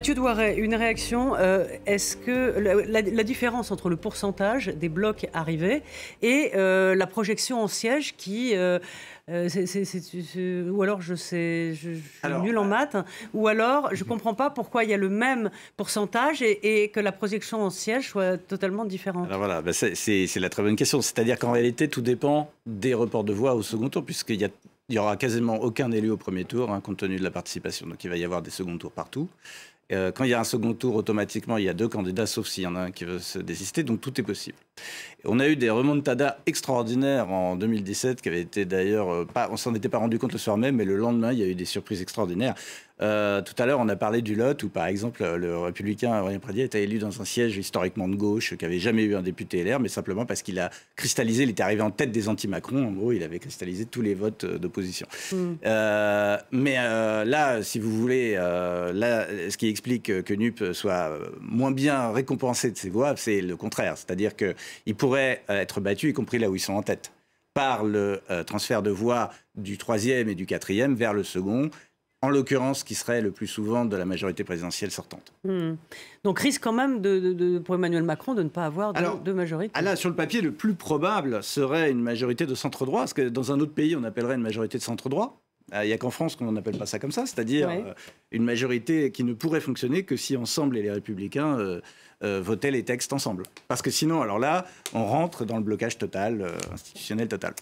Mathieu Douaret, une réaction. Est-ce que la différence entre le pourcentage des blocs arrivés et la projection en siège qui... ou alors je suis nul en maths, ou alors je ne comprends pas pourquoi il y a le même pourcentage et que la projection en siège soit totalement différente. Alors voilà, c'est la très bonne question. C'est-à-dire qu'en réalité, tout dépend des reports de voix au second tour, puisqu'il y aura quasiment aucun élu au premier tour, compte tenu de la participation. Donc il va y avoir des seconds tours partout. Quand il y a un second tour, automatiquement, il y a 2 candidats, sauf s'il y en a un qui veut se désister. Donc tout est possible. On a eu des remontadas extraordinaires en 2017, qui avaient été d'ailleurs... on s'en était pas rendu compte le soir même, mais le lendemain, il y a eu des surprises extraordinaires. Tout à l'heure, on a parlé du Lot, où par exemple, le républicain Aurélien Pradier était élu dans un siège historiquement de gauche, qui n'avait jamais eu un député LR, mais simplement parce qu'il a cristallisé, il était arrivé en tête des anti-Macron. En gros, il avait cristallisé tous les votes d'opposition. Là, si vous voulez, ce qui explique que NUP soit moins bien récompensé de ses voix, c'est le contraire. C'est-à-dire qu'ils pourraient être battus, y compris là où ils sont en tête, par le transfert de voix du 3e et du 4e vers le second, en l'occurrence, qui serait le plus souvent de la majorité présidentielle sortante. Donc risque quand même pour Emmanuel Macron de ne pas avoir de majorité. Là, sur le papier, le plus probable serait une majorité de centre-droit, parce que dans un autre pays, on appellerait une majorité de centre-droit. Il n'y a qu'en France qu'on n'appelle pas ça comme ça, c'est-à-dire une majorité qui ne pourrait fonctionner que si Ensemble et les Républicains votaient les textes ensemble. Parce que sinon, alors là, on rentre dans le blocage total, institutionnel total.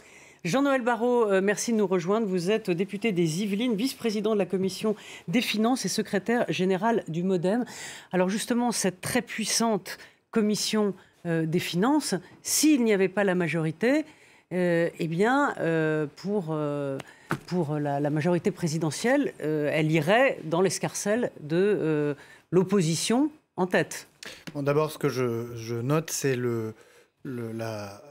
Jean-Noël Barrot, merci de nous rejoindre. Vous êtes député des Yvelines, vice-président de la Commission des Finances et secrétaire général du MoDem. Alors justement, cette très puissante Commission des Finances, s'il n'y avait pas la majorité, pour la majorité présidentielle, elle irait dans l'escarcelle de l'opposition en tête. Bon, d'abord, ce que je note, c'est la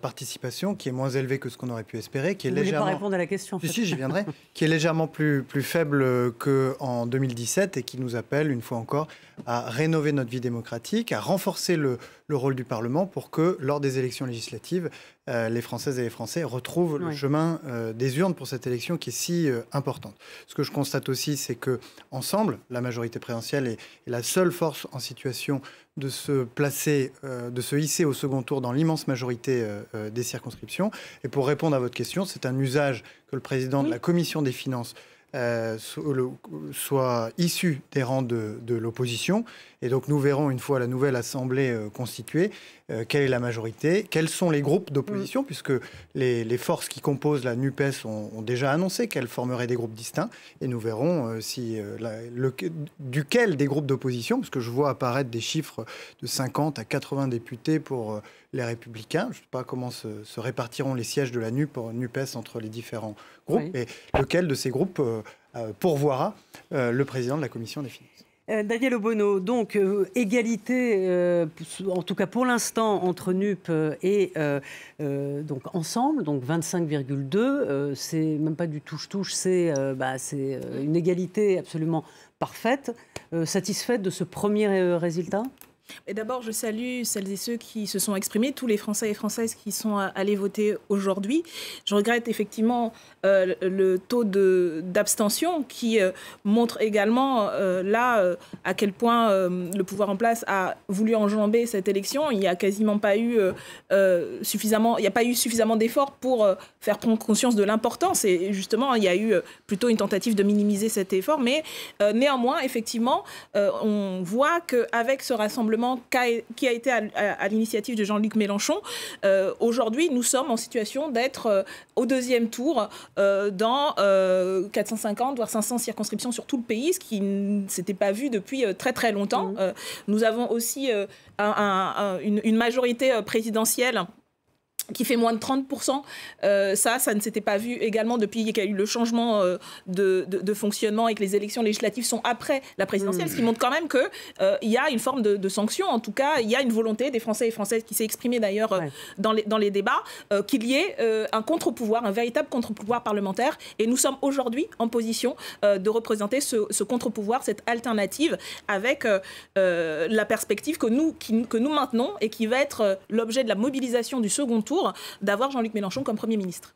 participation qui est moins élevée que ce qu'on aurait pu espérer, qui est légèrement... Vous ne voulez pas répondre à la question. Si, j'y viendrai. Qui est légèrement plus faible qu'en 2017 et qui nous appelle, une fois encore, à rénover notre vie démocratique, à renforcer le rôle du Parlement pour que, lors des élections législatives, les Françaises et les Français retrouvent le chemin des urnes pour cette élection qui est si importante. Ce que je constate aussi, c'est que ensemble, la majorité présidentielle est la seule force en situation de se placer, de se hisser au second tour dans l'immense majorité des circonscriptions. Et pour répondre à votre question, c'est un usage que le président de la Commission des Finances soit issu des rangs de l'opposition. Et donc nous verrons, une fois la nouvelle Assemblée constituée, quelle est la majorité, quels sont les groupes d'opposition, puisque les forces qui composent la NUPES ont déjà annoncé qu'elles formeraient des groupes distincts. Et nous verrons duquel des groupes d'opposition, parce que je vois apparaître des chiffres de 50 à 80 députés pour les Républicains. Je ne sais pas comment se répartiront les sièges de la NUPES entre les différents groupes, et lequel de ces groupes pourvoira le président de la Commission des Finances. Daniel Obono, donc égalité, en tout cas pour l'instant, entre NUP et donc Ensemble, donc 25,2, c'est même pas du touche-touche, c'est une égalité absolument parfaite. Satisfaite de ce premier résultat ? Et d'abord, je salue celles et ceux qui se sont exprimés, tous les Français et Françaises qui sont allés voter aujourd'hui. Je regrette effectivement le taux d'abstention qui montre également à quel point le pouvoir en place a voulu enjamber cette élection. Il n'y a quasiment pas eu suffisamment d'efforts pour faire prendre conscience de l'importance. Et justement, il y a eu plutôt une tentative de minimiser cet effort. Mais néanmoins, effectivement, on voit qu'avec ce rassemblement qui a été à l'initiative de Jean-Luc Mélenchon, aujourd'hui, nous sommes en situation d'être au deuxième tour dans 450 voire 500 circonscriptions sur tout le pays, ce qui ne s'était pas vu depuis très très longtemps. Nous avons aussi une majorité présidentielle qui fait moins de 30%. Ça ne s'était pas vu également depuis qu'il y a eu le changement de fonctionnement et que les élections législatives sont après la présidentielle, ce qui montre quand même qu'il y a une forme de sanction. En tout cas, il y a une volonté des Français et Françaises qui s'est exprimée d'ailleurs dans les débats, qu'il y ait un contre-pouvoir, un véritable contre-pouvoir parlementaire. Et nous sommes aujourd'hui en position de représenter ce contre-pouvoir, cette alternative, avec la perspective que nous maintenons et qui va être l'objet de la mobilisation du second tour, d'avoir Jean-Luc Mélenchon comme Premier ministre.